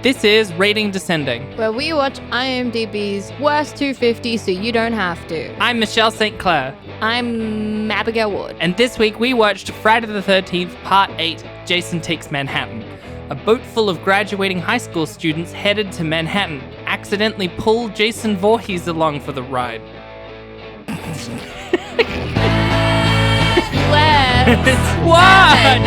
This is Rating Descending. where we watch IMDb's worst 250 so you don't have to. I'm Michelle St. Clair, I'm Abigail Wood. and this week we watched Friday the 13th, Part 8, Jason Takes Manhattan. A boat full of graduating high school students headed to Manhattan accidentally pull Jason Voorhees along for the ride. Let's What?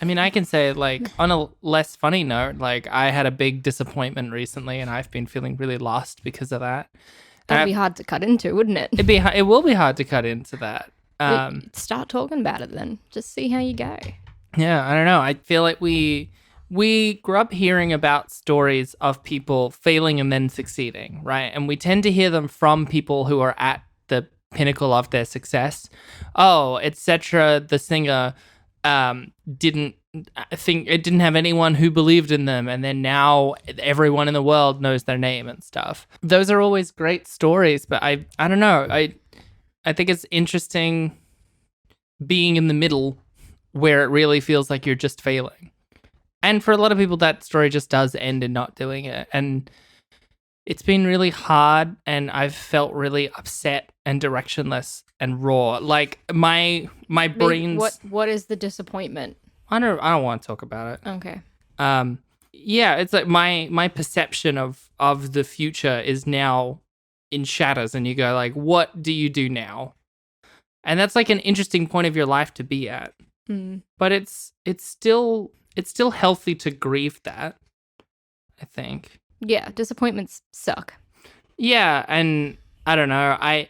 I mean, I can say, like, on a less funny note, like, I had a big disappointment recently, and I've been feeling really lost because of that. That'd be hard to cut into, wouldn't it? It will be hard to cut into that. Start talking about it then. Just see how you go. Yeah, I don't know. I feel like we grew up hearing about stories of people failing and then succeeding, right? And we tend to hear them from people who are at the pinnacle of their success. Oh, etc. The singer didn't have anyone who believed in them, and then now everyone in the world knows their name and stuff. Those are always great stories, but I don't know. I think it's interesting being in the middle where it really feels like you're just failing. And for a lot of people, that story just does end in not doing it. And it's been really hard, and I've felt really upset and directionless and raw. Like my brain's... What is the disappointment? I don't want to talk about it. Okay. Yeah, it's like my perception of the future is now in shatters, and you go like, what do you do now? And that's like an interesting point of your life to be at. But it's still healthy to grieve that, I think. Yeah, disappointments suck. Yeah, and I don't know. I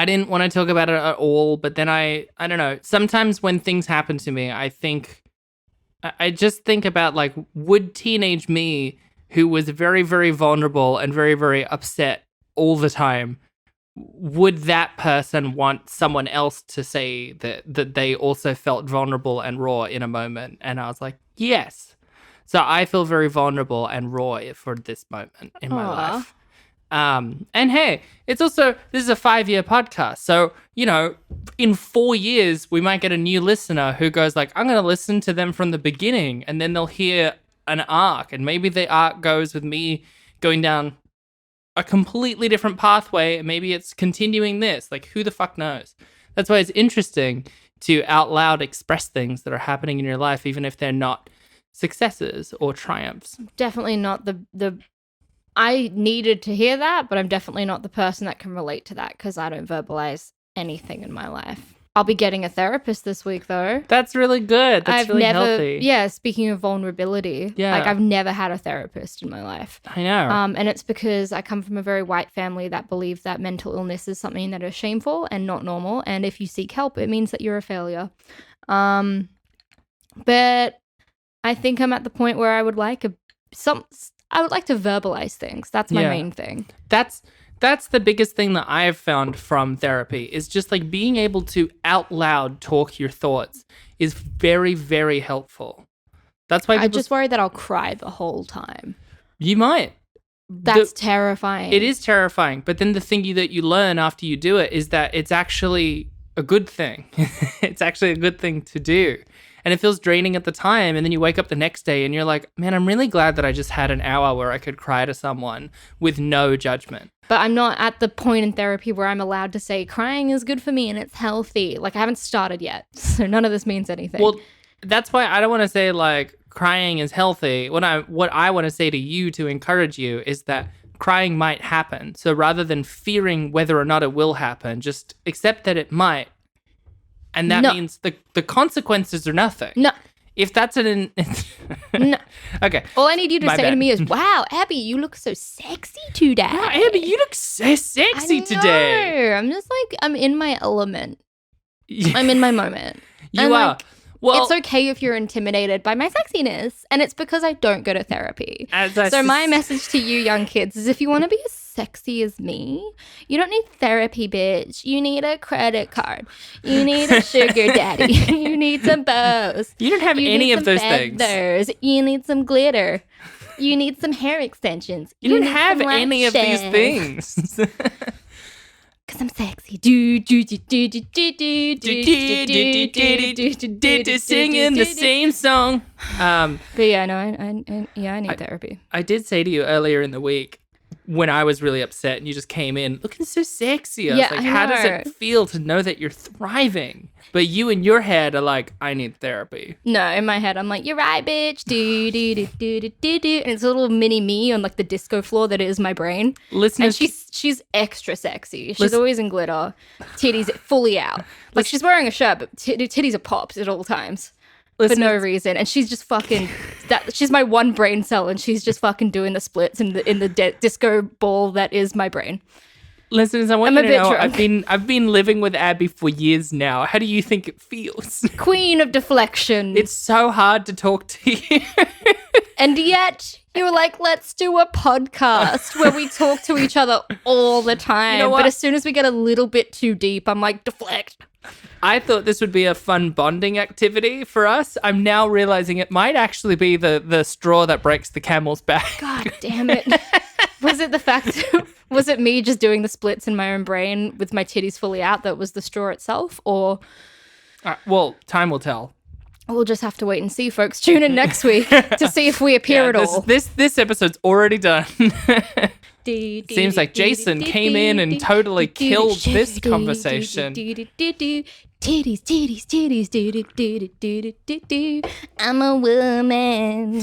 didn't want to talk about it at all, but then I don't know. Sometimes when things happen to me, I just think about, like, would teenage me, who was very, very vulnerable and very, very upset all the time, would that person want someone else to say that they also felt vulnerable and raw in a moment? And I was like, yes. So I feel very vulnerable and raw for this moment in my life. And hey, it's also, this is a 5-year podcast. So, you know, in 4 years, we might get a new listener who goes like, I'm going to listen to them from the beginning, and then they'll hear an arc. And maybe the arc goes with me going down a completely different pathway. And maybe it's continuing this. Like, who the fuck knows? That's why it's interesting to out loud express things that are happening in your life, even if they're not successes or triumphs. Definitely not the I needed to hear that, but I'm definitely not the person that can relate to that because I don't verbalize anything in my life. I'll be getting a therapist this week, though. That's really good. That's really healthy. Yeah, speaking of vulnerability, yeah. Like, I've never had a therapist in my life. I know. And it's because I come from a very white family that believes that mental illness is something that is shameful and not normal. And if you seek help, it means that you're a failure. But I think I'm at the point where I would like to verbalize things. That's my main thing. That's the biggest thing that I've found from therapy is just like being able to out loud talk your thoughts is very, very helpful. That's why I just worry that I'll cry the whole time. You might. That's terrifying. It is terrifying. But then the thing that you learn after you do it is that it's actually a good thing. It's actually a good thing to do. And it feels draining at the time. And then you wake up the next day and you're like, man, I'm really glad that I just had an hour where I could cry to someone with no judgment. But I'm not at the point in therapy where I'm allowed to say crying is good for me and it's healthy. Like, I haven't started yet. So none of this means anything. Well, that's why I don't want to say like crying is healthy. What I want to say to you to encourage you is that crying might happen. So rather than fearing whether or not it will happen, just accept that it might. And that means the consequences are nothing. No. If that's no. Okay. All I need you to say to me is, wow, Abby, you look so sexy today. Wow, Abby, you look so sexy today. I'm just like, I'm in my element. I'm in my moment. You are. Like, well, it's okay if you're intimidated by my sexiness. And it's because I don't go to therapy. So my message to you young kids is if you want to be as sexy as me, you don't need therapy, bitch. You need a credit card. You need a sugar daddy. You need some bows. You don't have any of those things. You need some glitter. You need some hair extensions. You don't have any of these things. Cause I'm sexy. Singing the same song. But yeah, no, I need therapy. I did say to you earlier in the week when I was really upset and you just came in looking so sexy. I was like, how does it feel to know that you're thriving? But you in your head are like, I need therapy. No, in my head, I'm like, you're right, bitch. And it's a little mini me on like the disco floor that is my brain. Listeners, and she's extra sexy. She's always in glitter, titties fully out. Like she's wearing a shirt, but titties are popped at all times. For no reason, and she's just fucking she's my one brain cell, and she's just fucking doing the splits in the disco ball that is my brain. Listeners, I want you to know I've been living with Abby for years now. How do you think it feels? Queen of deflection. It's so hard to talk to you. And yet you were like, let's do a podcast where we talk to each other all the time. You know what? But as soon as we get a little bit too deep, I'm like, deflect. I thought this would be a fun bonding activity for us. I'm now realizing it might actually be the straw that breaks the camel's back. God damn it. Was it me just doing the splits in my own brain with my titties fully out that was the straw itself? Or well, time will tell. We'll just have to wait and see, folks. Tune in next week to see if we appear at all. This episode's already done. Seems like Jason came in and totally killed this conversation. Titties. I'm a woman.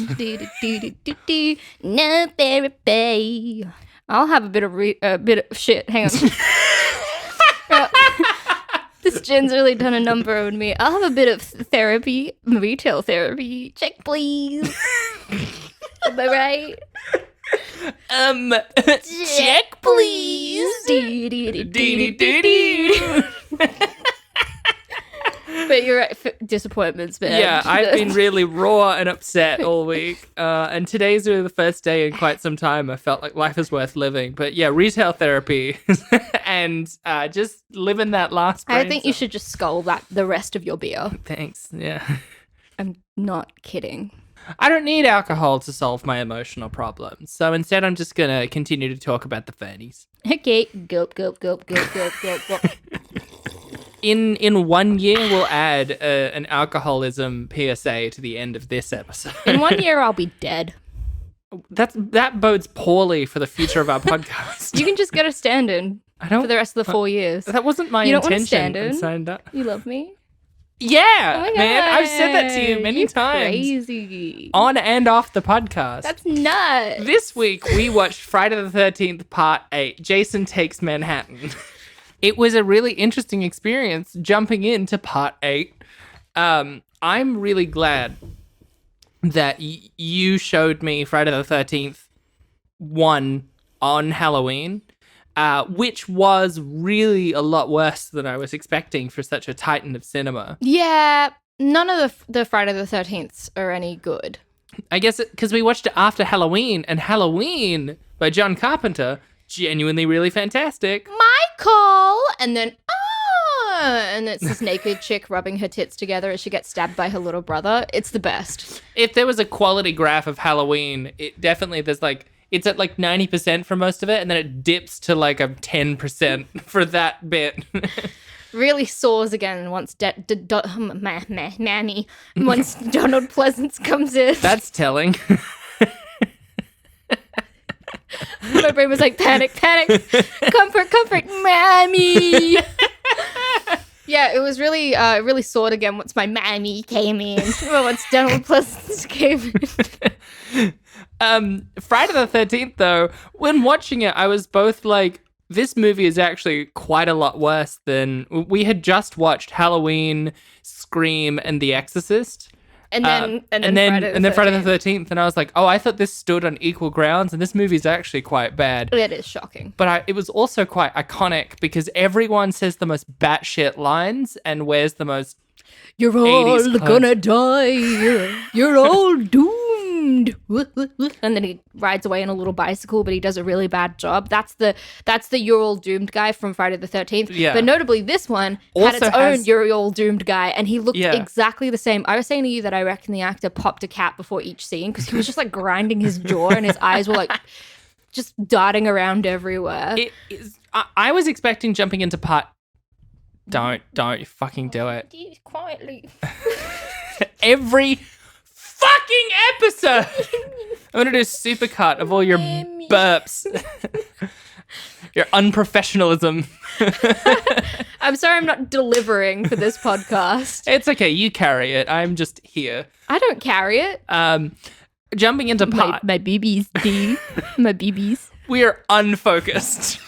No therapy. I'll have a bit of shit. Hang on. This gin's really done a number on me. I'll have a bit of therapy, retail therapy. Check, please. Am I right? Check, please. But you're right, disappointments, man. Yeah, I've been really raw and upset all week. And today's really the first day in quite some time I felt like life is worth living. But yeah, retail therapy and just living that last brain I think you should just scull the rest of your beer. Thanks, yeah. I'm not kidding. I don't need alcohol to solve my emotional problems. So instead, I'm just going to continue to talk about the Fernies. Okay, gulp, gulp, gulp, gulp, gulp, gulp, gulp. In 1 year, we'll add an alcoholism PSA to the end of this episode. In 1 year, I'll be dead. That bodes poorly for the future of our podcast. You can just get a stand-in for the rest of the 4 years. That wasn't my intention. You signed up. You love me? Yeah, oh man. I've said that to you many times. Crazy. On and off the podcast. That's nuts. This week, we watched Friday the 13th, Part 8, Jason Takes Manhattan. It was a really interesting experience jumping into Part 8. I'm really glad that you showed me Friday the 13th 1 on Halloween, which was really a lot worse than I was expecting for such a titan of cinema. Yeah, none of the Friday the 13ths are any good. I guess because we watched it after Halloween, and Halloween by John Carpenter, genuinely really fantastic. Michael! And then, and it's this naked chick rubbing her tits together as she gets stabbed by her little brother. It's the best. If there was a quality graph of Halloween, it definitely, it's at like 90% for most of it, and then it dips to like a 10% for that bit. Really soars again once once Donald Pleasance comes in. That's telling. My brain was like, panic, panic, comfort, comfort, mammy. Yeah, it was really, really soared again once my mammy came in. Once Donald Pleasance came in. Friday the 13th, though, when watching it, I was both like, this movie is actually quite a lot worse than... We had just watched Halloween, Scream, and The Exorcist. And then Friday the 13th, and I was like, oh, I thought this stood on equal grounds, and this movie is actually quite bad. It is shocking. But it was also quite iconic because everyone says the most batshit lines and wears the most... You're all gonna die. You're all doomed. doomed. And then he rides away on a little bicycle, but he does a really bad job. That's the you're all doomed guy from Friday the 13th. Yeah. But notably, this one had its own you're all doomed guy, and he looked exactly the same. I was saying to you that I reckon the actor popped a cat before each scene because he was just like grinding his jaw and his eyes were like just darting around everywhere. I was expecting jumping into part. Don't you fucking do it. Quietly. Every fucking episode. I'm gonna do a supercut of all your burps. Your unprofessionalism. I'm sorry I'm not delivering for this podcast. It's okay, you carry it. I'm just here. I don't carry it. Jumping into part. My BBs, D. My BBs. We are unfocused.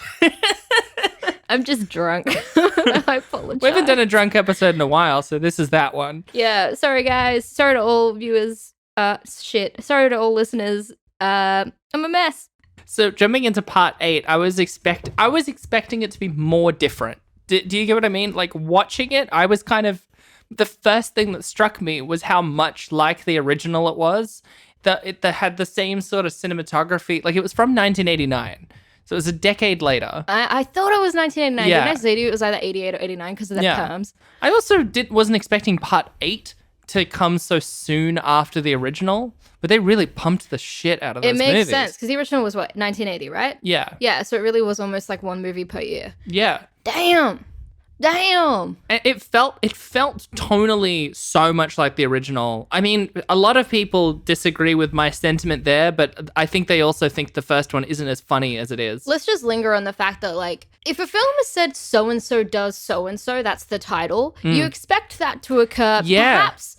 I'm just drunk. I apologize. We haven't done a drunk episode in a while, so this is that one. Yeah, sorry guys. Sorry to all viewers. Sorry to all listeners. I'm a mess. So jumping into part 8, I was expecting it to be more different. Do you get what I mean? Like watching it, I was kind of the first thing that struck me was how much like the original it was. That had the same sort of cinematography. Like it was from 1989. So it was a decade later. I thought it was 1989. Yeah. Didn't I say to you it was either 88 or 89 because of the terms? I also wasn't expecting part 8 to come so soon after the original, but they really pumped the shit out of those movies. It makes sense because the original was what, 1980, right? Yeah. Yeah, so it really was almost like one movie per year. Yeah. Damn. And it felt tonally so much like the original. I mean, a lot of people disagree with my sentiment there, but I think they also think the first one isn't as funny as it is. Let's just linger on the fact that, like, if a film has said so-and-so does so-and-so, that's the title, you expect that to occur perhaps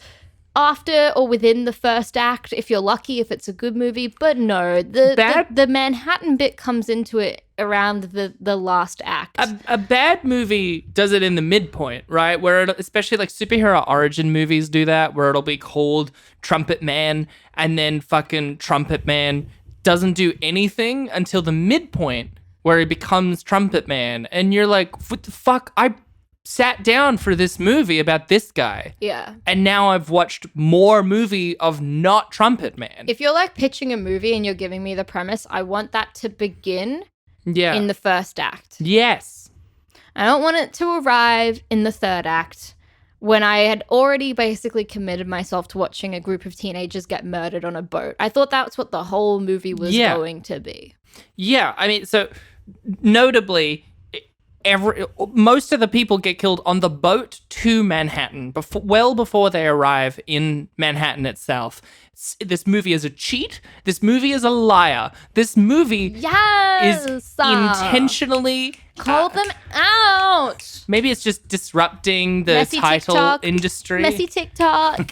after or within the first act, if you're lucky, if it's a good movie. But no, the Manhattan bit comes into it around the last act. A bad movie does it in the midpoint, right? Where especially like superhero origin movies do that, where it'll be called Trumpet Man, and then fucking Trumpet Man doesn't do anything until the midpoint where he becomes Trumpet Man, and you're like, what the fuck? I sat down for this movie about this guy. Yeah. And now I've watched more movie of not Trumpet Man. If you're like pitching a movie and you're giving me the premise, I want that to begin in the first act. Yes. I don't want it to arrive in the third act when I had already basically committed myself to watching a group of teenagers get murdered on a boat. I thought that's what the whole movie was going to be. Yeah. I mean, so notably, most of the people get killed on the boat to Manhattan well before they arrive in Manhattan itself. This movie is a cheat. This movie is a liar. This movie is intentionally call them out. Maybe it's just disrupting the Messy title TikTok. industry. Messy TikTok.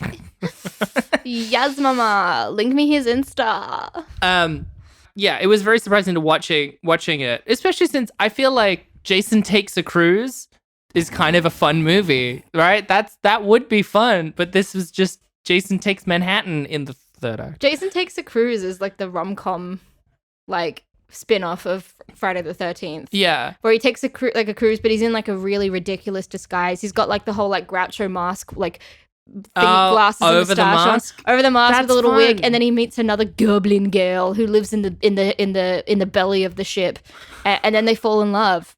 Yes, mama. Link me his Insta. Yeah, it was very surprising to watching it, especially since I feel like Jason Takes a Cruise is kind of a fun movie, right? That would be fun, but this was just Jason Takes Manhattan in the third act. Jason Takes a Cruise is like the rom-com like spin-off of Friday the 13th. Yeah. Where he takes a cruise, but he's in like a really ridiculous disguise. He's got like the whole like Groucho mask, like glasses and over the mask. Over the mask That's with a little fun. wig, and then he meets another goblin girl who lives in the belly of the ship, and then they fall in love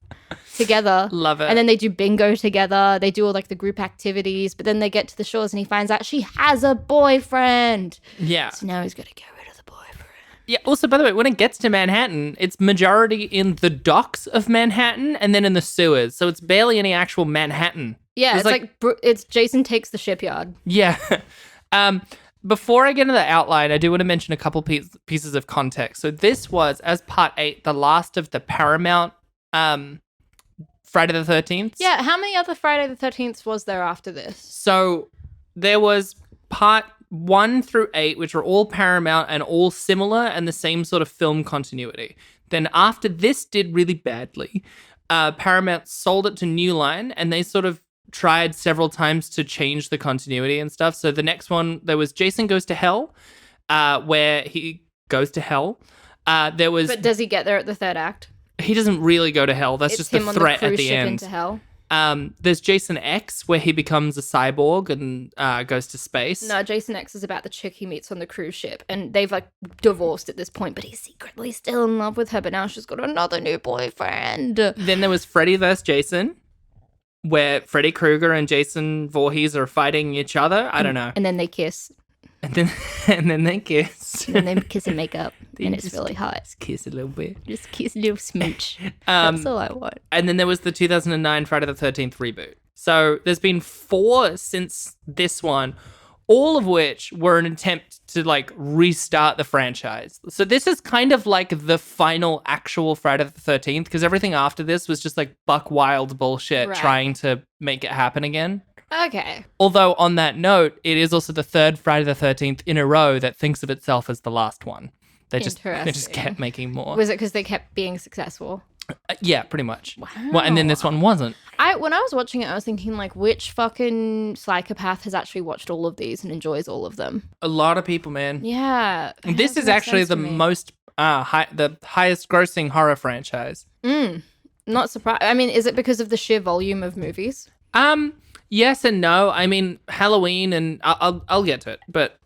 together. Love it. And then they do bingo together. They do all like the group activities, but then they get to the shores and he finds out she has a boyfriend. Yeah. So now he's got to get rid of the boyfriend. Yeah. Also, by the way, when it gets to Manhattan, it's majority in the docks of Manhattan and then in the sewers. So it's barely any actual Manhattan. Yeah, it's Jason Takes the Shipyard. Yeah. Before I get into the outline, I do want to mention a couple pieces of context. So this was, as part 8, the last of the Paramount Friday the 13th. Yeah, how many other Friday the 13th was there after this? So there was part 1 through 8, which were all Paramount and all similar and the same sort of film continuity. Then after this did really badly, Paramount sold it to New Line, and they sort of tried several times to change the continuity and stuff. So the next one, there was Jason Goes to Hell, where he goes to hell. But does he get there at the third act? He doesn't really go to hell. That's It's just the him on threat the at cruise the ship end. into hell. There's Jason X, where he becomes a cyborg and goes to space. No, Jason X is about the chick he meets on the cruise ship, and they've like divorced at this point, but he's secretly still in love with her, but now she's got another new boyfriend. Then there was Freddy vs. Jason, where Freddy Krueger and Jason Voorhees are fighting each other. I don't know. And then they kiss. And then they kiss. And then they kiss and make up. And it's really hot. Just kiss a little bit. Just kiss a little smooch. That's all I want. And then there was the 2009 Friday the 13th reboot. So there's been 4 since this one, all of which were an attempt to like restart the franchise. So this is kind of like the final actual Friday the 13th, because everything after this was just like buck wild bullshit trying to make it happen again. Okay. Although on that note, it is also the 3rd Friday the 13th in a row that thinks of itself as the last one. They just kept making more. Was it because they kept being successful? Yeah, pretty much. Wow. Well, and then this one wasn't. When I was watching it, I was thinking like, which fucking psychopath has actually watched all of these and enjoys all of them? A lot of people, man. Yeah. This is actually the most the highest grossing horror franchise. Not surprised. I mean, is it because of the sheer volume of movies? Yes and no. I mean, Halloween, and I'll get to it. But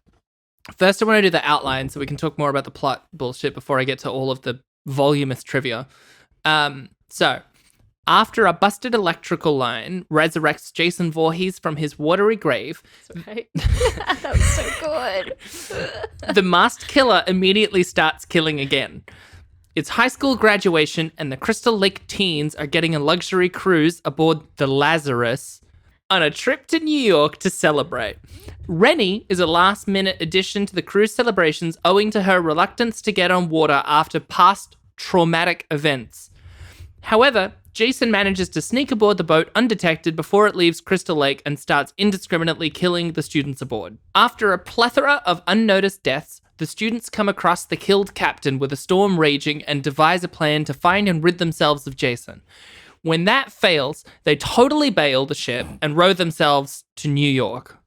first, I want to do the outline so we can talk more about the plot bullshit before I get to all of the voluminous trivia. So, after a busted electrical line resurrects Jason Voorhees from his watery grave, Right. That was so good. the masked killer immediately starts killing again. It's high school graduation, and the Crystal Lake teens are getting a luxury cruise aboard the Lazarus on a trip to New York to celebrate. Rennie is a last-minute addition to the cruise celebrations owing to her reluctance to get on water after past traumatic events. However, Jason manages to sneak aboard the boat undetected before it leaves Crystal Lake and starts indiscriminately killing the students aboard. After a plethora of unnoticed deaths, the students come across the killed captain with a storm raging and devise a plan to find and rid themselves of Jason. When that fails, they totally bail the ship and row themselves to New York.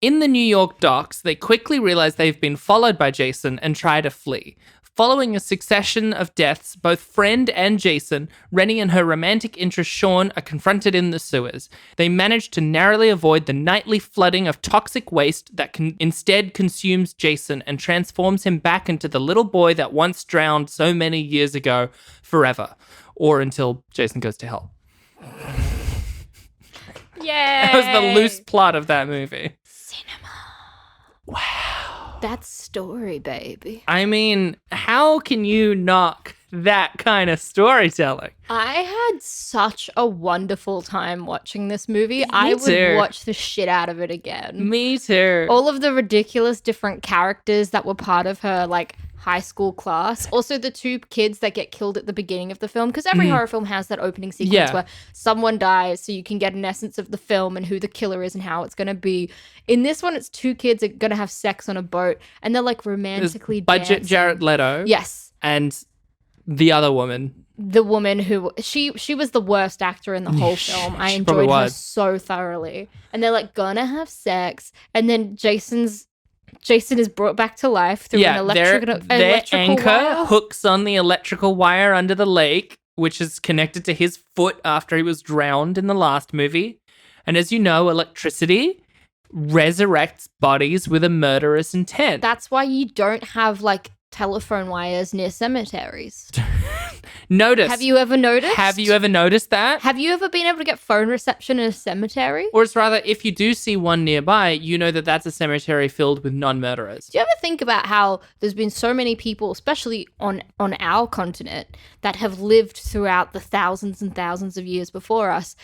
In the New York docks, they quickly realize they've been followed by Jason and try to flee. Following a succession of deaths, both Friend and Jason, Rennie and her romantic interest Sean are confronted in the sewers. They manage to narrowly avoid the nightly flooding of toxic waste that instead consumes Jason and transforms him back into the little boy that once drowned so many years ago forever. Or until Jason goes to hell. Yay! That was the loose plot of that movie. Cinema. Wow. That's story, baby. I mean, how can you knock that kind of storytelling? I had such a wonderful time watching this movie. I would watch the shit out of it again. Me too. All of the ridiculous different characters that were part of her, like, high school class. Also, the 2 kids that get killed at the beginning of the film, because every horror film has that opening sequence where someone dies, so you can get an essence of the film and who the killer is and how it's going to be. In this one, it's 2 kids are going to have sex on a boat, and they're like romantically dancing. Budget Jared Leto. Yes. And the other woman. The woman who she was the worst actor in the whole film. I enjoyed her so thoroughly. And they're like gonna have sex, and then Jason is brought back to life through an electrical anchor wire. Hooks on the electrical wire under the lake, which is connected to his foot after he was drowned in the last movie. And as you know, electricity resurrects bodies with a murderous intent. That's why you don't have like telephone wires near cemeteries. Have you ever noticed that? Have you ever been able to get phone reception in a cemetery? Or it's rather, if you do see one nearby, you know that that's a cemetery filled with non-murderers. Do you ever think about how there's been so many people, especially on our continent, that have lived throughout the thousands and thousands of years before us?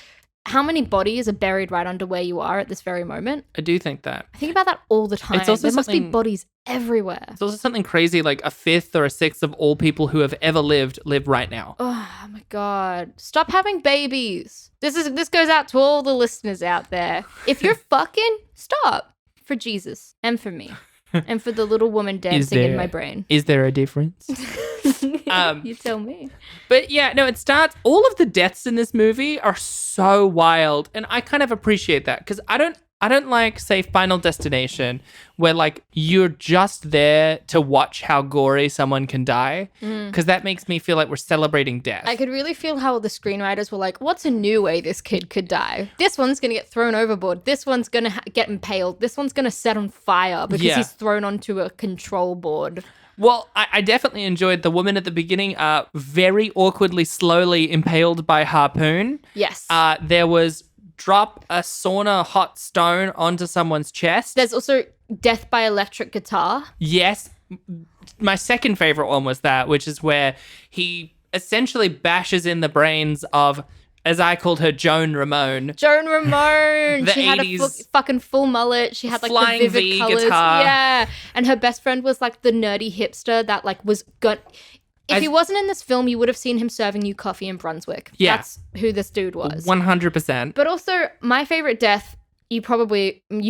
How many bodies are buried right under where you are at this very moment? I do think that. I think about that all the time. There must be bodies everywhere. It's also something crazy, like 1/5 or 1/6 of all people who have ever lived live right now. Oh my God. Stop having babies. This goes out to all the listeners out there. If you're fucking, stop. For Jesus and for me. And for the little woman dancing in my brain. Is there a difference? You tell me. But yeah, no, it starts. All of the deaths in this movie are so wild. And I kind of appreciate that because I don't I don't like, say, Final Destination, where like you're just there to watch how gory someone can die, because that makes me feel like we're celebrating death. I could really feel how the screenwriters were like, what's a new way this kid could die? This one's going to get thrown overboard. This one's going to get impaled. This one's going to set on fire because he's thrown onto a control board. Well, I definitely enjoyed the woman at the beginning, very awkwardly, slowly impaled by harpoon. Yes. There was drop a sauna hot stone onto someone's chest. There's also death by electric guitar. Yes. My second favorite one was that, which is where he essentially bashes in the brains of, as I called her, Joan Ramone. Joan Ramone. The she had a 80s fucking full mullet. She had like flying the vivid V colors. guitar. Yeah. And her best friend was like the nerdy hipster that like was If he wasn't in this film, you would have seen him serving you coffee in Brunswick. Yeah. That's who this dude was. 100%. But also, my favorite death, you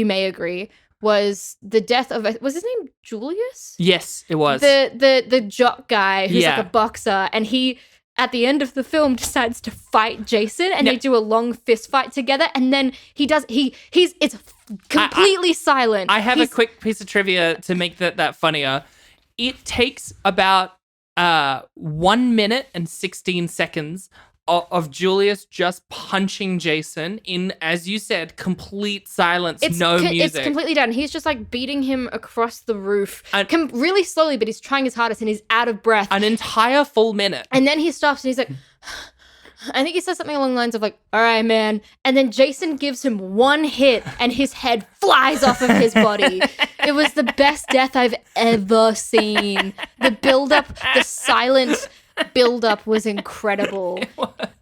may agree, was the death of, was his name Julius? Yes, it was. The jock guy who's like Yeah. a boxer, and he, at the end of the film, decides to fight Jason, and they do a long fist fight together, and then it's completely silent. I have a quick piece of trivia to make that funnier. It takes about 1 minute and 16 seconds of Julius just punching Jason in, as you said, complete silence, no music. It's completely done. He's just like beating him across the roof, really slowly, but he's trying his hardest and he's out of breath. An entire full minute. And then he stops and he's like, I think he says something along the lines of like, all right, man. And then Jason gives him one hit and his head flies off of his body. It was the best death I've ever seen. The build-up, the silent build-up was incredible.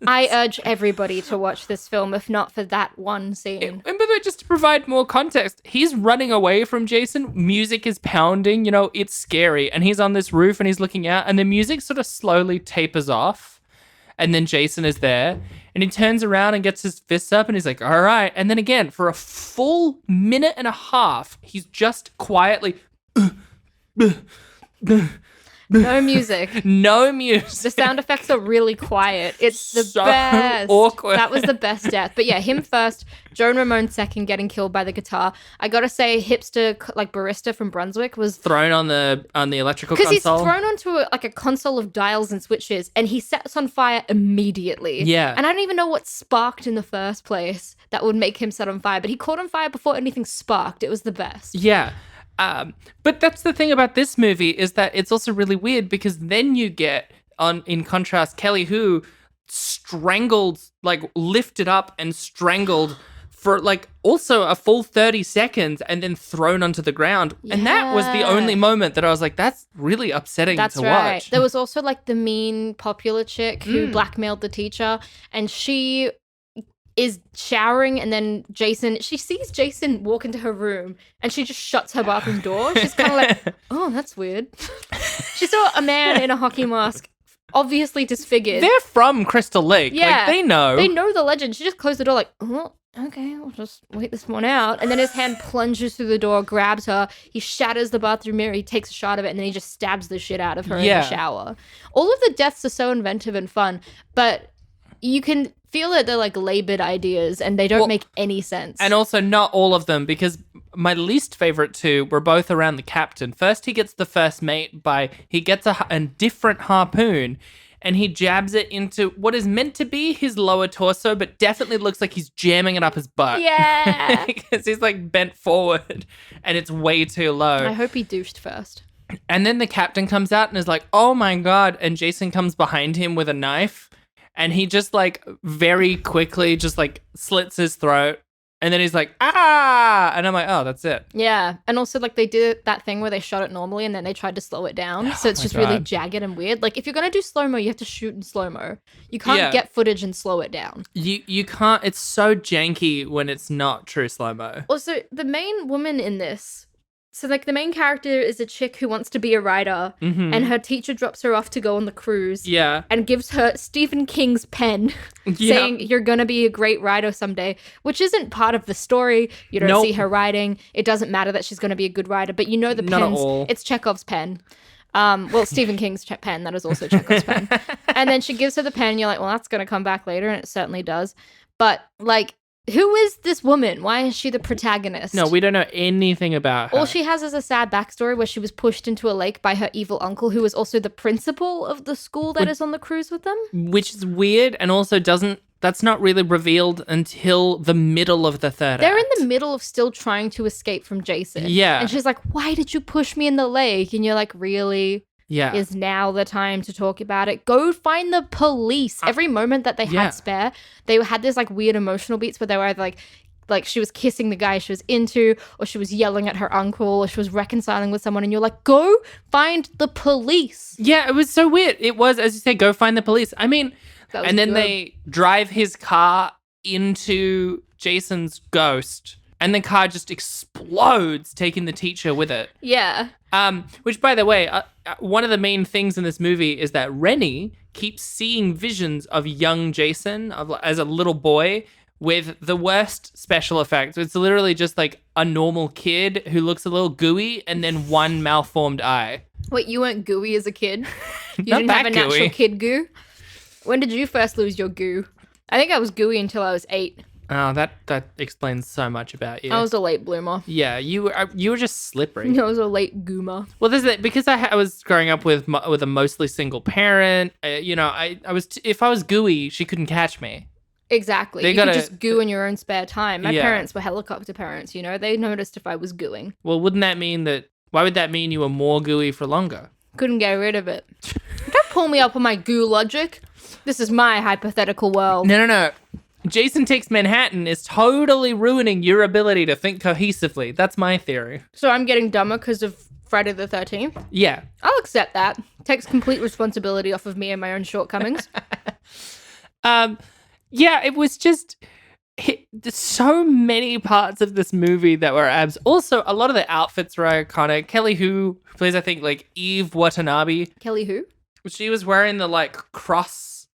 I urge everybody to watch this film, if not for that one scene. And by the way, just to provide more context, he's running away from Jason. Music is pounding, it's scary. And he's on this roof and he's looking out and the music sort of slowly tapers off. And then Jason is there and he turns around and gets his fists up and he's like, all right. And then again, for a full minute and a half, he's just quietly... No music. No music. The sound effects are really quiet. It's the so best. Awkward. That was the best death. But yeah, him first, Joan Ramone second, getting killed by the guitar. I gotta say, hipster like barista from Brunswick was thrown on the electrical console. Because he's thrown onto a console of dials and switches, and he sets on fire immediately. Yeah. And I don't even know what sparked in the first place that would make him set on fire. But he caught on fire before anything sparked. It was the best. Yeah. But that's the thing about this movie is that it's also really weird because then you get, in contrast, Kelly Hu strangled, like lifted up and strangled for like also a full 30 seconds and then thrown onto the ground. Yeah. And that was the only moment that I was like, that's really upsetting to watch. There was also like the mean popular chick who blackmailed the teacher, and she is showering, and then she sees Jason walk into her room and she just shuts her bathroom door. She's kind of like, oh, that's weird. She saw a man in a hockey mask, obviously disfigured. They're from Crystal Lake. Yeah. Like, they know. They know the legend. She just closed the door like, oh, okay, I'll just wait this one out. And then his hand plunges through the door, grabs her. He shatters the bathroom mirror. He takes a shot of it, and then he just stabs the shit out of her in the shower. All of the deaths are so inventive and fun, but you can feel that they're like labored ideas and they don't make any sense. And also not all of them, because my least favorite two were both around the captain. First, he gets the first mate he gets a different harpoon and he jabs it into what is meant to be his lower torso, but definitely looks like he's jamming it up his butt. Yeah. Because he's like bent forward and it's way too low. I hope he douched first. And then the captain comes out and is like, oh my God. And Jason comes behind him with a knife. And he just like very quickly just like slits his throat. And then he's like, ah. And I'm like, oh, that's it. Yeah. And also like they did that thing where they shot it normally and then they tried to slow it down. So it's just really jagged and weird. Like if you're going to do slow-mo, you have to shoot in slow-mo. You can't get footage and slow it down. You can't. It's so janky when it's not true slow-mo. Also, the main woman in this, so like the main character is a chick who wants to be a writer, and her teacher drops her off to go on the cruise. Yeah. And gives her Stephen King's pen, saying you're gonna be a great writer someday, which isn't part of the story. You don't see her writing. It doesn't matter that she's gonna be a good writer, but you know the Not pens. at all. It's Chekhov's pen. Well, Stephen King's pen. That is also Chekhov's pen. And then she gives her the pen. And you're like, well, that's gonna come back later, and it certainly does. But like, Who is this woman? Why is she the protagonist? No, we don't know anything about her. All she has is a sad backstory where she was pushed into a lake by her evil uncle, who is also the principal of the school that is on the cruise with them. Which is weird and also that's not really revealed until the middle of the third They're act. in the middle of still trying to escape from Jason. Yeah. And she's like, why did you push me in the lake? And you're like, really? Yeah. Is now the time to talk about it? Go find the police. Every moment that they had spare, they had this like weird emotional beats where they were either like she was kissing the guy she was into, or she was yelling at her uncle, or she was reconciling with someone, and you're like, go find the police. Yeah, it was so weird. It was, as you say, go find the police. I mean, and then good. they drive his car into Jason's ghost, and the car just explodes, taking the teacher with it. Yeah. Which, by the way, one of the main things in this movie is that Rennie keeps seeing visions of young Jason as a little boy with the worst special effects. It's literally just like a normal kid who looks a little gooey and then one malformed eye. Wait, you weren't gooey as a kid? You Not didn't that have a natural gooey. kid goo? When did you first lose your goo? I think I was gooey until I was 8. Oh, that explains so much about you. I was a late bloomer. Yeah, you were just slippery. I was a late goomer. Well, there's that because I was growing up with a mostly single parent. I was if I was gooey, she couldn't catch me. Exactly. They You gotta- could just goo in your own spare time. My Yeah. parents were helicopter parents, They noticed if I was gooing. Well, wouldn't that mean that? Why would that mean you were more gooey for longer? Couldn't get rid of it. Don't pull me up on my goo logic. This is my hypothetical world. No. Jason Takes Manhattan is totally ruining your ability to think cohesively. That's my theory. So I'm getting dumber because of Friday the 13th? Yeah. I'll accept that. Takes complete responsibility off of me and my own shortcomings. Yeah, it was just there's so many parts of this movie that were abs. Also, a lot of the outfits were iconic. Kelly who plays, I think, like Eve Watanabe. Kelly who? She was wearing the like cross.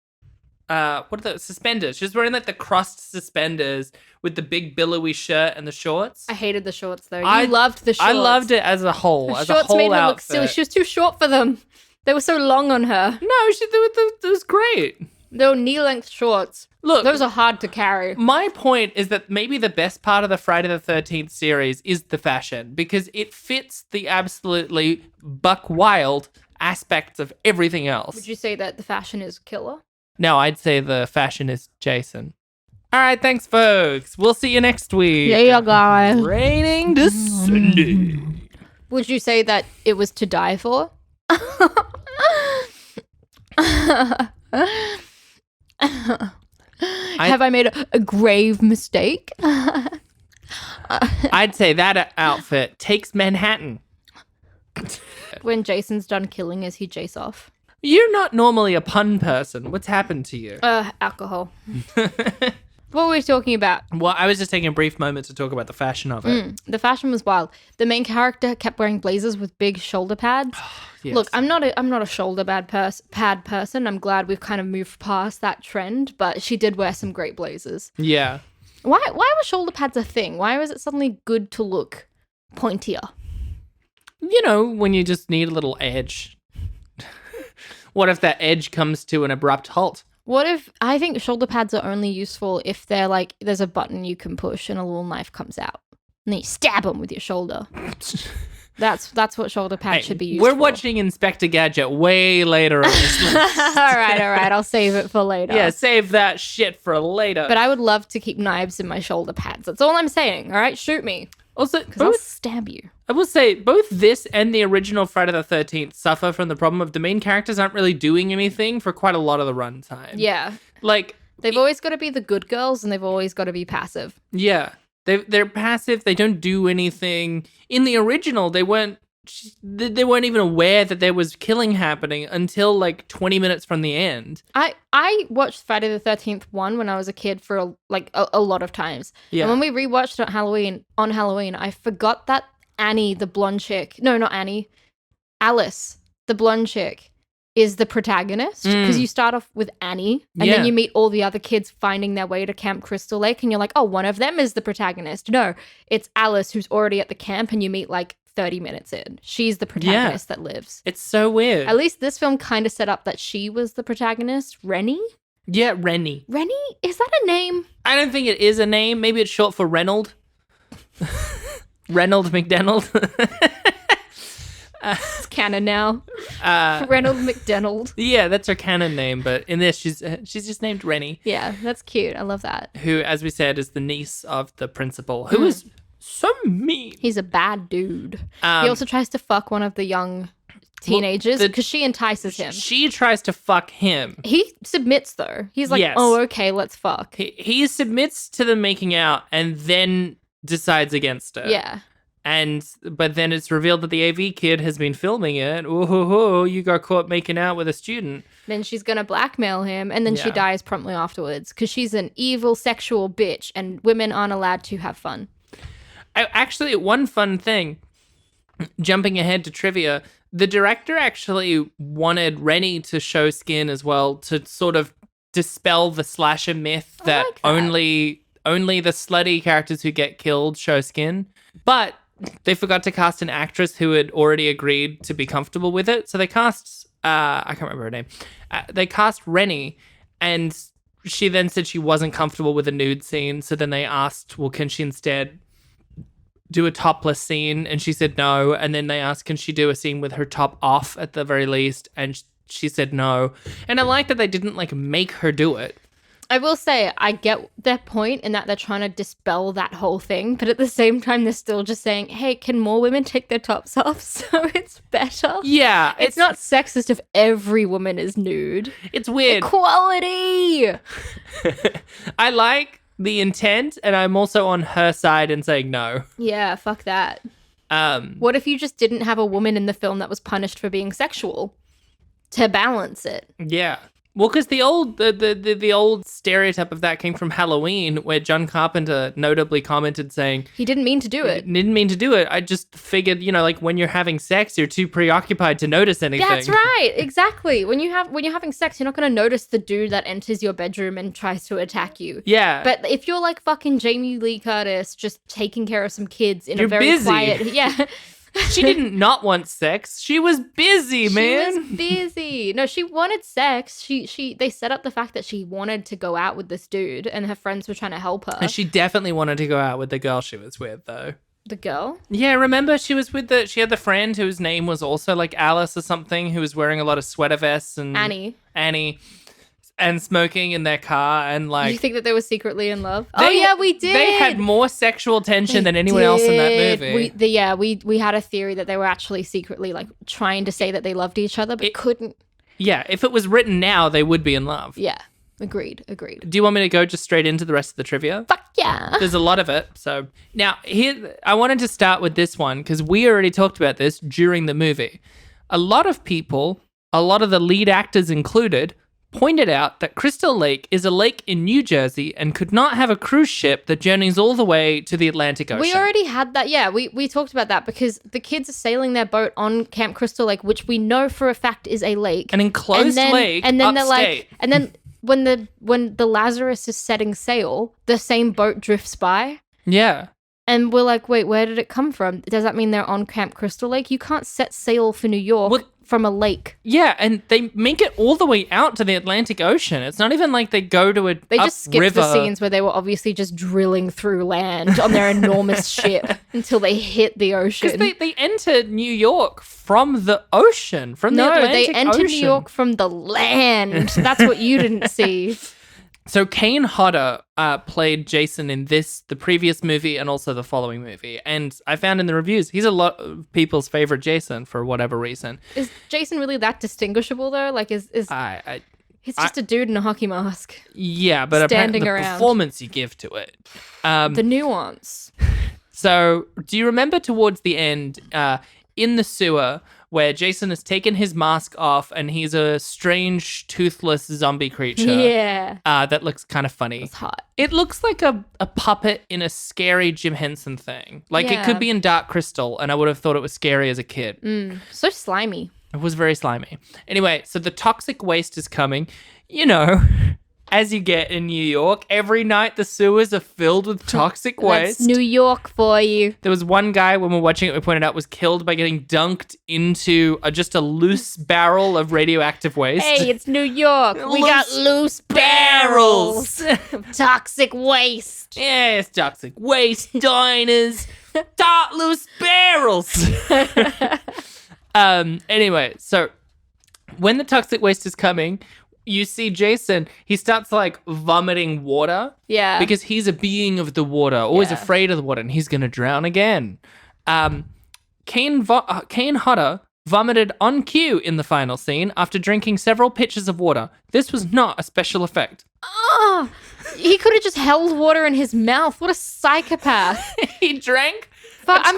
What are the suspenders? She was wearing like the crossed suspenders with the big billowy shirt and the shorts. I hated the shorts though. I You loved the shorts. I loved it as a whole. Her As shorts a whole made her outfit. look silly. She was too short for them. They were so long on her. No, it was great. They were knee-length shorts. Look, Those are hard to carry. my point is that maybe the best part of the Friday the 13th series is the fashion because it fits the absolutely buck wild aspects of everything else. Would you say that the fashion is killer? No, I'd say the fashion is Jason. All right, thanks, folks. We'll see you next week. Yeah, guys. Raining to Sunday. Would you say that it was to die for? Have I made a grave mistake? I'd say that outfit takes Manhattan. When Jason's done killing, is he Jace off? You're not normally a pun person. What's happened to you? Alcohol. What were we talking about? Well, I was just taking a brief moment to talk about the fashion of it. The fashion was wild. The main character kept wearing blazers with big shoulder pads. Yes. Look, I'm not a shoulder pad person. I'm glad we've kind of moved past that trend, but she did wear some great blazers. Yeah. Why were shoulder pads a thing? Why was it suddenly good to look pointier? You know, when you just need a little edge. What if that edge comes to an abrupt halt? What if I think shoulder pads are only useful if they're like there's a button you can push and a little knife comes out and then you stab them with your shoulder. That's what shoulder pads should be used We're for. watching Inspector Gadget way later on this list. all right. I'll save it for later. Yeah, save that shit for later. But I would love to keep knives in my shoulder pads. That's all I'm saying. All right, shoot me. Also, Because I'll stab you. I will say, both this and the original Friday the 13th suffer from the problem of the main characters aren't really doing anything for quite a lot of the runtime. Yeah. Like, They've always got to be the good girls and they've always got to be passive. yeah. They're passive. They don't do anything. In the original, they weren't even aware that there was killing happening until like 20 minutes from the end. I watched Friday the 13th one when I was a kid for a lot of times. Yeah. And when we rewatched it on Halloween, I forgot that Annie, the blonde chick, no, not Annie, Alice, the blonde chick, is the protagonist because you start off with Annie and then you meet all the other kids finding their way to Camp Crystal Lake and you're like, oh, one of them is the protagonist. No, it's Alice who's already at the camp and you meet like 30 minutes in. She's the protagonist that lives. It's so weird. At least this film kind of set up that she was the protagonist, Rennie. Yeah, Rennie. Rennie? Is that a name? I don't think it is a name. Maybe it's short for Reynold. Reynold McDonald. It's canon now. Reynold McDonald. Yeah, that's her canon name, but in this, she's just named Rennie. Yeah, that's cute. I love that. Who, as we said, is the niece of the principal, who is so mean. He's a bad dude. He also tries to fuck one of the young teenagers because she entices him. She tries to fuck him. He submits, though. He's like, Yes. oh, okay, let's fuck. He submits to them making out and then decides against her. Yeah. But then it's revealed that the AV kid has been filming it. Oh, you got caught making out with a student. Then she's going to blackmail him, and then she Yeah. dies promptly afterwards because she's an evil sexual bitch, and women aren't allowed to have fun. Actually, one fun thing, jumping ahead to trivia, the director actually wanted Rennie to show skin as well to sort of dispel the slasher myth that, like that. only the slutty characters who get killed show skin. But they forgot to cast an actress who had already agreed to be comfortable with it. So they cast, I can't remember her name. They cast Rennie, and she then said she wasn't comfortable with a nude scene. So then they asked, well, can she instead do a topless scene? And she said no. And then they asked, can she do a scene with her top off at the very least? And she said no. And I like that they didn't like make her do it. I will say, I get their point in that they're trying to dispel that whole thing, but at the same time, they're still just saying, hey, can more women take their tops off so it's better? Yeah. It's not sexist if every woman is nude. It's weird. Equality! I like the intent, and I'm also on her side and saying no. Yeah, fuck that. What if you just didn't have a woman in the film that was punished for being sexual to balance it? Yeah. Well, because the old stereotype of that came from Halloween, where John Carpenter notably commented saying, He didn't mean to do it. didn't mean to do it. I just figured, like when you're having sex, you're too preoccupied to notice anything. That's right, exactly. When you're having sex, you're not going to notice the dude that enters your bedroom and tries to attack you. Yeah. But if you're like fucking Jamie Lee Curtis, just taking care of some kids in You're a very busy. quiet, yeah. She didn't not want sex. She was busy, man. She was busy. No, she wanted sex. They set up the fact that she wanted to go out with this dude, and her friends were trying to help her. And she definitely wanted to go out with the girl she was with, though. The girl? Yeah, remember she was she had the friend whose name was also like Alice or something, who was wearing a lot of sweater vests and Annie. And smoking in their car, and like You think that they were secretly in love? Oh yeah, we did. They had more sexual tension than anyone else in that movie. We had a theory that they were actually secretly like trying to say that they loved each other, but couldn't. Yeah, if it was written now, they would be in love. Yeah, agreed. Do you want me to go just straight into the rest of the trivia? Fuck yeah. There's a lot of it. So now here, I wanted to start with this one because we already talked about this during the movie. A lot of people, a lot of the lead actors included, pointed out that Crystal Lake is a lake in New Jersey and could not have a cruise ship that journeys all the way to the Atlantic Ocean. We already had that. Yeah, we talked about that because the kids are sailing their boat on Camp Crystal Lake, which we know for a fact is a lake. An enclosed lake And then upstate. they're like, and then when the Lazarus is setting sail, the same boat drifts by. Yeah. And we're like, wait, where did it come from? Does that mean they're on Camp Crystal Lake? You can't set sail for New York from a lake. Yeah, and they make it all the way out to the Atlantic Ocean. It's not even like they go to a They just skipped river. the scenes where they were obviously just drilling through land on their enormous ship until they hit the ocean. Because they entered New York from the ocean, from the Atlantic they entered Ocean. New York from the land. That's what you didn't see. So Kane Hodder played Jason in the previous movie and also the following movie. And I found in the reviews, he's a lot of people's favorite Jason for whatever reason. Is Jason really that distinguishable though? Like he's just a dude in a hockey mask. Yeah, but apparently the around. performance you give to it. The nuance. So do you remember towards the end in the sewer where Jason has taken his mask off and he's a strange, toothless zombie creature. Yeah. That looks kind of funny. It's hot. It looks like a puppet in a scary Jim Henson thing. Like it could be in Dark Crystal, and I would have thought it was scary as a kid. So slimy. It was very slimy. Anyway, so the toxic waste is coming. You know, as you get in New York. Every night the sewers are filled with toxic waste. That's New York for you. There was one guy when we were watching it, we pointed out, was killed by getting dunked into just a loose barrel of radioactive waste. Hey, it's New York. We got loose barrels of toxic waste. Yes, toxic waste, diners, loose barrels. Anyway, so when the toxic waste is coming, you see Jason, he starts like vomiting water. Yeah. Because he's a being of the water, always afraid of the water, and he's going to drown again. Kane Hodder vomited on cue in the final scene after drinking several pitchers of water. This was not a special effect. Oh, he could have just held water in his mouth. What a psychopath. He drank I'm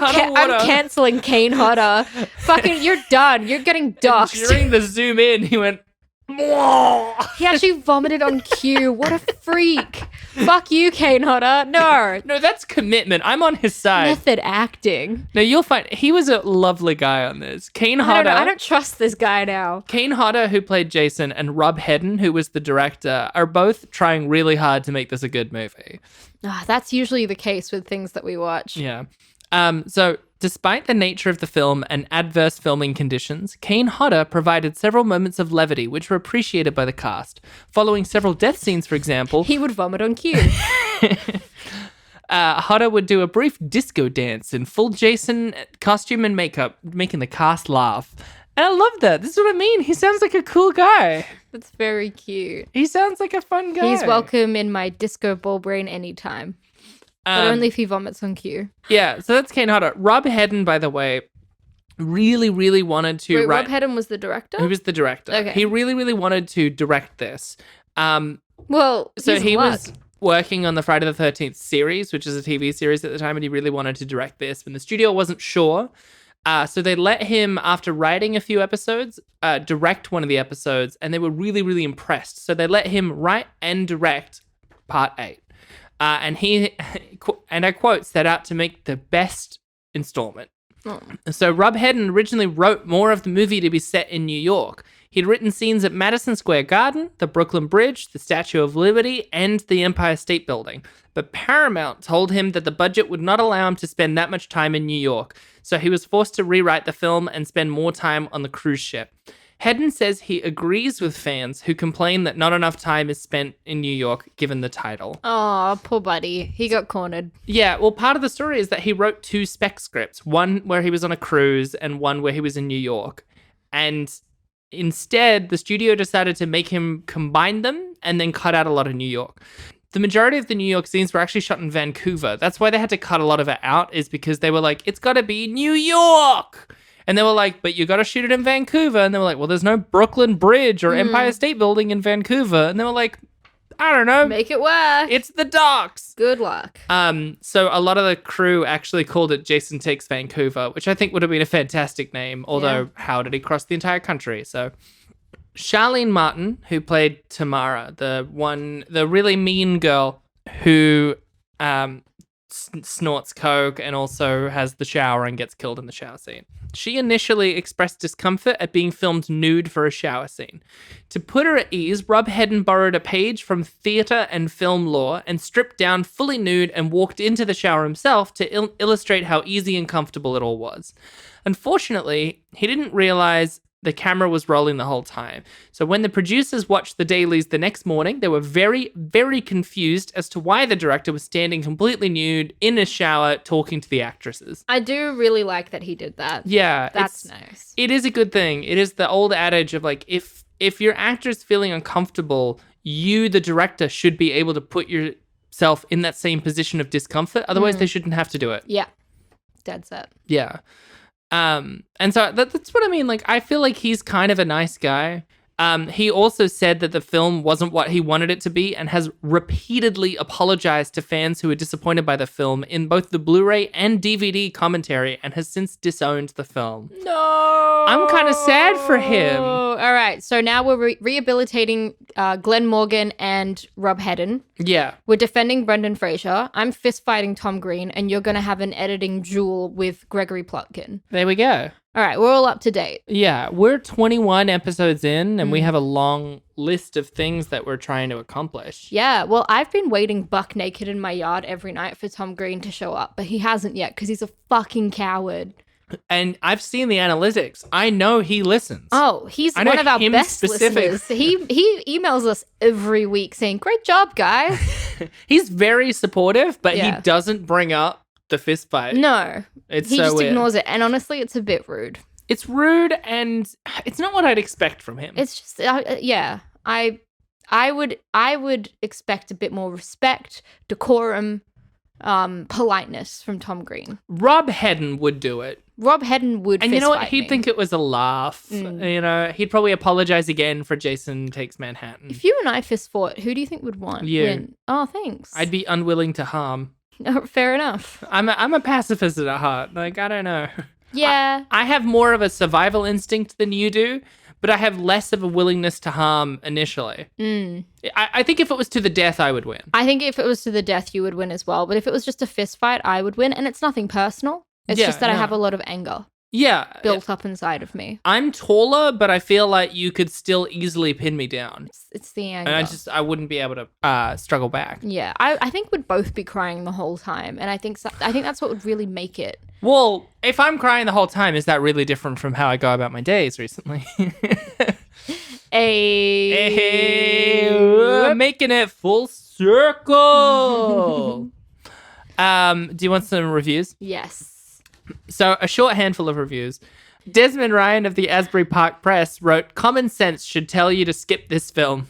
canceling Kane Hodder. Fucking, you're done. You're getting doxxed. During the zoom in, he went, he actually vomited on cue. What a freak. Fuck you, Kane Hodder. No, that's commitment. I'm on his side. method acting. No, you'll find he was a lovely guy on this. Kane Hodder. I don't trust this guy now. Kane Hodder, who played Jason, and Rob Hedden, who was the director, are both trying really hard to make this a good movie. That's usually the case with things that we watch. Yeah. So, despite the nature of the film and adverse filming conditions, Kane Hodder provided several moments of levity which were appreciated by the cast. Following several death scenes, for example... He would vomit on cue. Hodder would do a brief disco dance in full Jason costume and makeup, making the cast laugh. And I love that. This is what I mean. He sounds like a cool guy. That's very cute. He sounds like a fun guy. He's welcome in my disco ball brain anytime. But only if he vomits on cue. Yeah, so that's Kane Hodder. Rob Hedden, by the way, really, really wanted to Wait, write... Rob Hedden was the director? He was the director. Okay. He really, really wanted to direct this. Well, so he was working on the Friday the 13th series, which is a TV series at the time, and he really wanted to direct this, and the studio wasn't sure. So they let him, after writing a few episodes, direct one of the episodes, and they were really, really impressed. So they let him write and direct part 8. And he, and I quote, set out to make the best installment. Oh. So Rob Hedden originally wrote more of the movie to be set in New York. He'd written scenes at Madison Square Garden, the Brooklyn Bridge, the Statue of Liberty, and the Empire State Building. But Paramount told him that the budget would not allow him to spend that much time in New York, so he was forced to rewrite the film and spend more time on the cruise ship. Hedden says he agrees with fans who complain that not enough time is spent in New York given the title. Oh, poor buddy. He got cornered. Yeah, well, part of the story is that he wrote 2 spec scripts, one where he was on a cruise and one where he was in New York. And instead, the studio decided to make him combine them and then cut out a lot of New York. The majority of the New York scenes were actually shot in Vancouver. That's why they had to cut a lot of it out, is because they were like, it's got to be New York! And they were like, but you got to shoot it in Vancouver. And they were like, well, there's no Brooklyn Bridge or Empire State Building in Vancouver. And they were like, I don't know. Make it work. It's the docks. Good luck. So a lot of the crew actually called it Jason Takes Vancouver, which I think would have been a fantastic name. Although, how did he cross the entire country? So Charlene Martin, who played Tamara, the really mean girl who snorts coke and also has the shower and gets killed in the shower scene. She initially expressed discomfort at being filmed nude for a shower scene. To put her at ease, Rob Hedden borrowed a page from theatre and film lore and stripped down fully nude and walked into the shower himself to illustrate how easy and comfortable it all was. Unfortunately, he didn't realize the camera was rolling the whole time. So when the producers watched the dailies the next morning, they were very, very confused as to why the director was standing completely nude in a shower talking to the actresses. I do really like that he did that. Yeah. That's nice. It is a good thing. It is the old adage of like, if your actor's feeling uncomfortable, you, the director, should be able to put yourself in that same position of discomfort. Otherwise, they shouldn't have to do it. Yeah. Dead set. Yeah. And so that's what I mean. Like, I feel like he's kind of a nice guy. He also said that the film wasn't what he wanted it to be and has repeatedly apologized to fans who were disappointed by the film in both the Blu-ray and DVD commentary and has since disowned the film. No! I'm kind of sad for him. All right, so now we're rehabilitating Glenn Morgan and Rob Hedden. Yeah. We're defending Brendan Fraser. I'm fist fighting Tom Green, and you're going to have an editing duel with Gregory Plotkin. There we go. All right, we're all up to date. Yeah, we're 21 episodes in, and we have a long list of things that we're trying to accomplish. Yeah, well, I've been waiting buck naked in my yard every night for Tom Green to show up, but he hasn't yet because he's a fucking coward. And I've seen the analytics. I know he listens. Oh, he's one of our best listeners. He emails us every week saying, "Great job, guys." He's very supportive, but he doesn't bring up the fist fight. No, he just ignores it. And honestly, it's a bit rude. It's rude, and it's not what I'd expect from him. It's just, I would expect a bit more respect, decorum, politeness from Tom Green. Rob Hedden would do it. Rob Hedden would, and you know what? He'd think it was a laugh. You know, he'd probably apologize again for Jason Takes Manhattan. If you and I fist fought, who do you think would win? Oh, thanks. I'd be unwilling to harm. Oh, fair enough. I'm a pacifist at heart. Like, I don't know. Yeah. I have more of a survival instinct than you do, but I have less of a willingness to harm initially. I think if it was to the death, I would win. I think if it was to the death, you would win as well. But if it was just a fist fight, I would win. And it's nothing personal. It's just that I have a lot of anger. Built up inside of me. I'm taller, but I feel like you could still easily pin me down. It's the anger. And I wouldn't be able to struggle back. Yeah, I think we'd both be crying the whole time. And I think that's what would really make it. Well, if I'm crying the whole time, is that really different from how I go about my days recently? We're making it full circle. Do you want some reviews? Yes. So, a short handful of reviews. Desmond Ryan of the Asbury Park Press wrote, "Common sense should tell you to skip this film."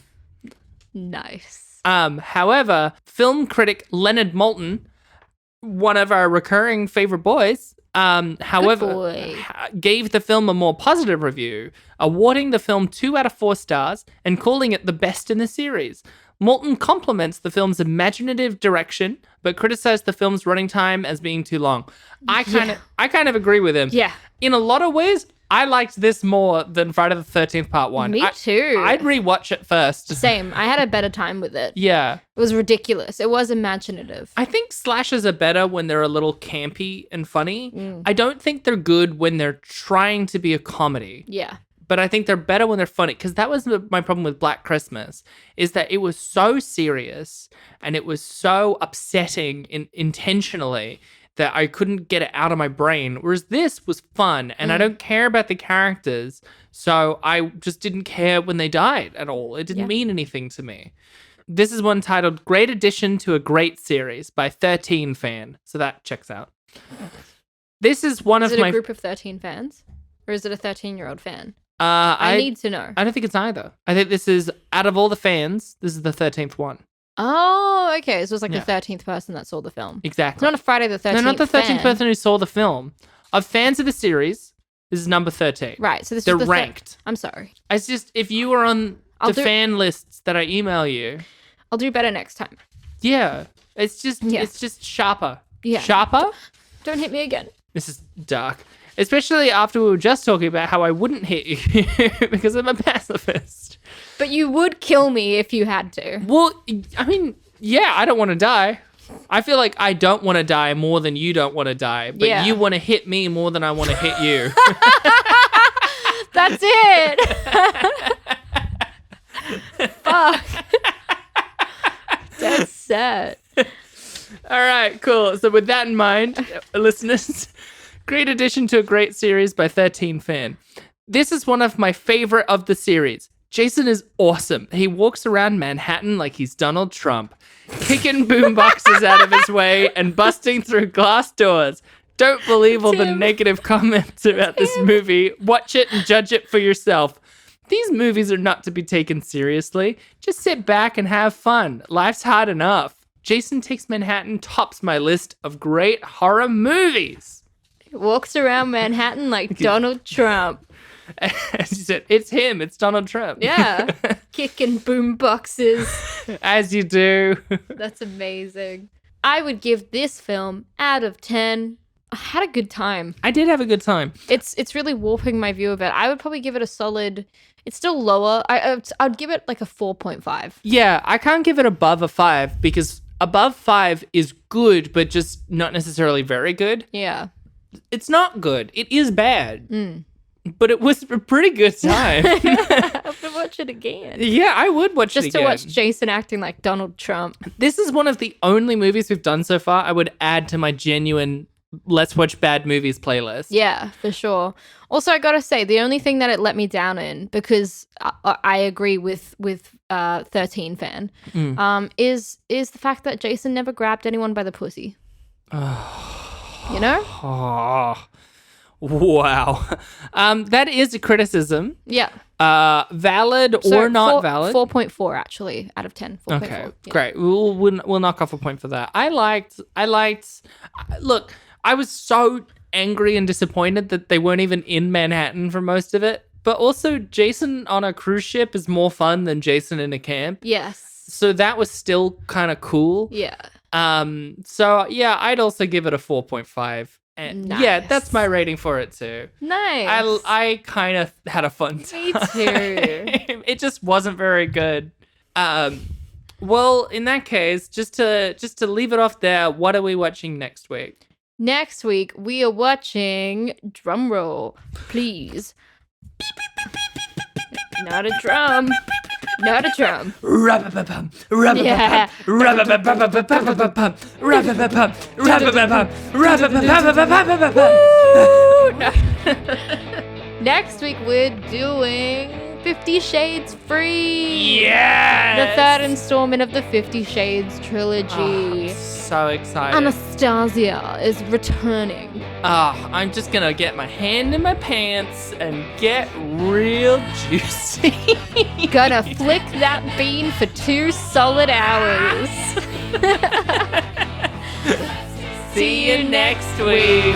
Nice. However, film critic Leonard Moulton, one of our recurring favorite boys, gave the film a more positive review, awarding the film 2 out of 4 stars and calling it the best in the series. Moulton compliments the film's imaginative direction, but criticized the film's running time as being too long. I kind of agree with him. Yeah. In a lot of ways, I liked this more than Friday the 13th Part 1. Me too. I'd rewatch it first. Same. I had a better time with it. Yeah. It was ridiculous. It was imaginative. I think slashers are better when they're a little campy and funny. I don't think they're good when they're trying to be a comedy. Yeah. But I think they're better when they're funny, because that was my problem with Black Christmas, is that it was so serious and it was so upsetting intentionally that I couldn't get it out of my brain. Whereas this was fun, and I don't care about the characters, so I just didn't care when they died at all. It didn't mean anything to me. This is one titled "Great Addition to a Great Series" by 13 fan, so that checks out. This is one of my... Is it a group of 13 fans? Or is it a 13-year-old fan? I need to know. I don't think it's either. I think this is, out of all the fans, this is the 13th one. Oh, okay. So it was like the 13th person that saw the film. Exactly. It's not a Friday the 13th No, not the 13th person who saw the film. Of fans of the series, this is number 13. Right. So they're ranked. I'm sorry. It's just, if you were on fan lists that I email you... I'll do better next time. Yeah. It's just sharper. Yeah. Sharper? Don't hit me again. This is dark. Especially after we were just talking about how I wouldn't hit you because I'm a pacifist. But you would kill me if you had to. Well, I mean, yeah, I don't want to die. I feel like I don't want to die more than you don't want to die. But you want to hit me more than I want to hit you. That's it. Fuck. That's sad. All right, cool. So with that in mind, listeners... Great addition to a great series by 13 fan. This is one of my favorite of the series. Jason is awesome. He walks around Manhattan like he's Donald Trump, kicking boomboxes out of his way and busting through glass doors. Don't believe all the negative comments about this movie. Watch it and judge it for yourself. These movies are not to be taken seriously. Just sit back and have fun. Life's hard enough. Jason Takes Manhattan tops my list of great horror movies. Walks around Manhattan like Donald Trump. As you said, it's him. It's Donald Trump. Yeah. Kicking boom boxes. As you do. That's amazing. I would give this film out of 10. I had a good time. I did have a good time. It's really warping my view of it. I would probably give it a solid... It's still lower. I'd give it like a 4.5. Yeah, I can't give it above a 5 because above 5 is good, but just not necessarily very good. Yeah. It's not good. It is bad. Mm. But it was a pretty good time. I have to watch it again. Yeah, I would watch it Just again. to watch Jason acting like Donald Trump. This is one of the only movies we've done so far I would add to my genuine let's watch bad movies playlist. Yeah, for sure. Also, I gotta say, the only thing that it let me down in, because I agree with 13 fan, is the fact that Jason never grabbed anyone by the pussy. You know? Oh, wow. That is a criticism. Yeah. Valid So or not valid? 4.4 actually out of 10. 4.4. Okay, Yeah. great. We'll knock off a point for that. I liked. Look, I was so angry and disappointed that they weren't even in Manhattan for most of it. But also, Jason on a cruise ship is more fun than Jason in a camp. Yes. So that was still kind of cool. Yeah. So yeah, I'd also give it a 4.5. And yeah, Nice. that's my rating for it too. Nice. I kind of had a fun time. Me too. It just wasn't very good. Well, in that case, just to leave it off there, what are we watching next week? Next week, we are watching, drum roll, please. Not a drum. Not a drum. Yeah. Next week, we're doing 50 Shades Free. Yes! The third installment of the 50 Shades trilogy. So excited. Anastasia is returning. I'm just gonna get my hand in my pants and get real juicy. Gonna flick that bean for 2 solid hours. See you next week.